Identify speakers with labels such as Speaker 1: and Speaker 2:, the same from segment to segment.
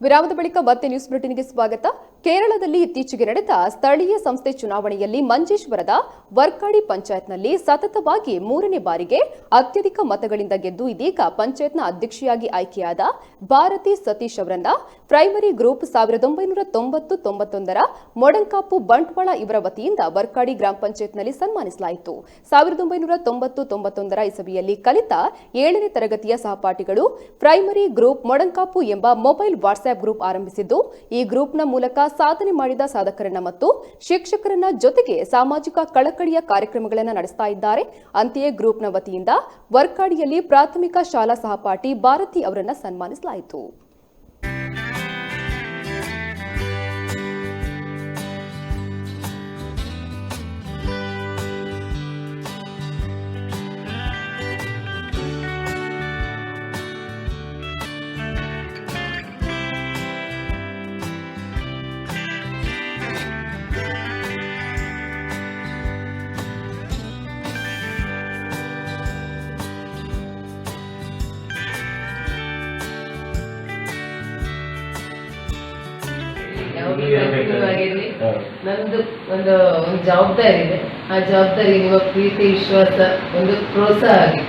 Speaker 1: ವಿರಾಮದ ಬಳಿಕ ಮತ್ತೆ ನ್ಯೂಸ್ ಬುಲೆಟಿನ್ಗೆ ಸ್ವಾಗತ. ಕೇರಳದಲ್ಲಿ ಇತ್ತೀಚೆಗೆ ನಡೆದ ಸ್ಥಳೀಯ ಸಂಸ್ಥೆ ಚುನಾವಣೆಯಲ್ಲಿ ಮಂಜೇಶ್ವರದ ವರ್ಕಾಡಿ ಪಂಚಾಯತ್ನಲ್ಲಿ ಸತತವಾಗಿ 3ನೇ ಬಾರಿಗೆ ಅತ್ಯಧಿಕ ಮತಗಳಿಂದ ಗೆದ್ದು ಇದೀಗ ಪಂಚಾಯತ್ನ ಅಧ್ಯಕ್ಷೆಯಾಗಿ ಆಯ್ಕೆಯಾದ ಭಾರತಿ ಸತೀಶ್ ಅವರನ್ನ ಪ್ರೈಮರಿ ಗ್ರೂಪ್ 1990-91ರ ಮೊಡಂಕಾಪು ಬಂಟ್ವಾಳ ಇವರ ವತಿಯಿಂದ ವರ್ಕಾಡಿ ಗ್ರಾಮ ಪಂಚಾಯತ್ನಲ್ಲಿ ಸನ್ಮಾನಿಸಲಾಯಿತು. 1990-91ರ ಇಸವಿಯಲ್ಲಿ ಕಲಿತ 7ನೇ ತರಗತಿಯ ಸಹಪಾಠಿಗಳು ಪ್ರೈಮರಿ ಗ್ರೂಪ್ ಮೊಡಂಕಾಪು ಎಂಬ ಮೊಬೈಲ್ ವಾಟ್ಸ್ಆಪ್ ಗ್ರೂಪ್ ಆರಂಭಿಸಿದ್ದು, ಈ ಗ್ರೂಪ್ನ ಮೂಲಕ ಸಾಧನೆ ಮಾಡಿದ ಸಾಧಕರನ್ನ ಮತ್ತು ಶಿಕ್ಷಕರನ್ನ ಜೊತೆಗೆ ಸಾಮಾಜಿಕ ಕಳಕಳಿಯ ಕಾರ್ಯಕ್ರಮಗಳನ್ನು ನಡೆಸ್ತಾ ಇದ್ದಾರೆ. ಅಂತೆಯೇ ಗ್ರೂಪ್ನ ವತಿಯಿಂದ ವರ್ಕಾಡಿಯಲ್ಲಿ ಪ್ರಾಥಮಿಕ ಶಾಲಾ ಸಹಪಾಠಿ ಭಾರತಿ ಅವರನ್ನ ಸನ್ಮಾನಿಸಲಾಯಿತು.
Speaker 2: ನಂದು ಒಂದು ಜವಾಬ್ದಾರಿ ಇದೆ. ಆ ಜವಾಬ್ದಾರಿ ನಿಮ್ಮ ಪ್ರೀತಿ, ವಿಶ್ವಾಸ, ಒಂದು ಪ್ರೋತ್ಸಾಹ ಆಗಿ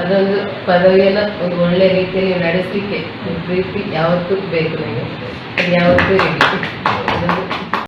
Speaker 2: ಅದೊಂದು ಪದವಿಯನ್ನ ಒಂದು ಒಳ್ಳೆ ರೀತಿಯಲ್ಲಿ ನಡೆಸಲಿಕ್ಕೆ ಪ್ರೀತಿ ಯಾವತ್ತೂ ಬೇಕು. ನನಗೆ ಅದು ಯಾವತ್ತೂ ಇರಲಿ.